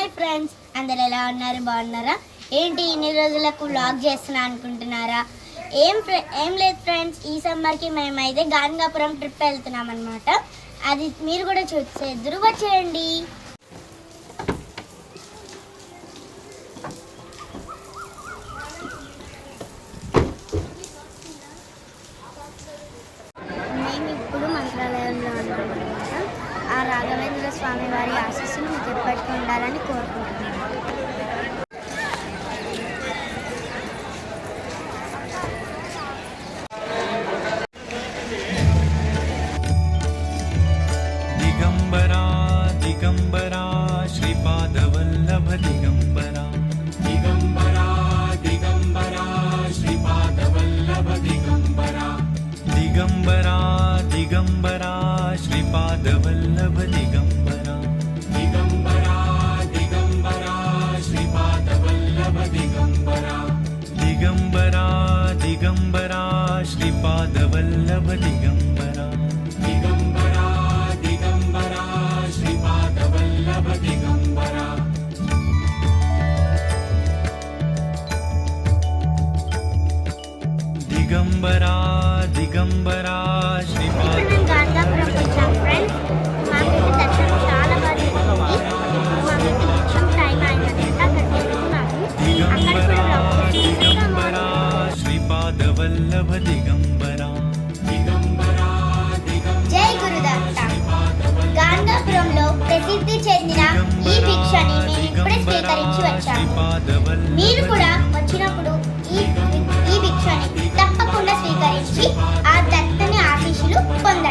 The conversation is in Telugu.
హాయ్ ఫ్రెండ్స్, అందరు ఎలా ఉన్నారు? బాగున్నారా? ఏంటి ఇన్ని రోజులకు వ్లాగ్ చేస్తున్నా అనుకుంటున్నారా? ఏం లేదు ఫ్రెండ్స్, ఈ సమ్మర్కి మేమైతే గాంగాపురం ట్రిప్ వెళ్తున్నాం అనమాట. అది మీరు కూడా చూసేద్దరు, వచ్చేయండి. మేము ఇప్పుడు మంత్రాలయంలో ఉన్నాం అనమాట. ఆ రాఘవేంద్ర స్వామి వారి ఆశీస్సులు మీకు ఎప్పటికీ ఉండాలని కోరుకుంటున్నాను. दिगंबरा दिगंबरा श्रीपादवल्लभ दिगंबरा दिगंबरा दिगंबरा श्रीपादवल्लभ दिगंबरा दिगंबरा दिगंबरा श्रीपादवल्लभ दिगंबरा दिगंबरा दिगंबरा श्रीपादवल्लभ दिगंबरा दिगंबरा दिगंबरा श्रीपादवल्लभ दिगंबरा दिगंबरा दिगंबरा श्रीपादवल्लभ दिगंबरा दिगंबरा दिगंबरा श्रीपाद మేము గాంగాపురంకి వచ్చాం ఫ్రెండ్స్. మాకైతే దర్శనం చాలా బాగా జరిగింది. మాకైతే కొంచెం టైం అయిందంట అక్కడికి వెళ్తున్నాము. అక్కడ కూడా vlog చేసి दिगंबरा श्रीपादवल्लभ दिगंबरा दिगंबरा జై గురుదత్త. గాంగాపురంలో ప్రసిద్ధి చెందిన ఈ భిక్షని మేము ఇప్పుడే స్వీకరించి వచ్చాము. మీరు కూడా వచ్చినప్పుడు ఈ భిక్షని తప్పకుండా స్వీకరించి ఆ దత్తని ఆశీస్సులు పొందండి.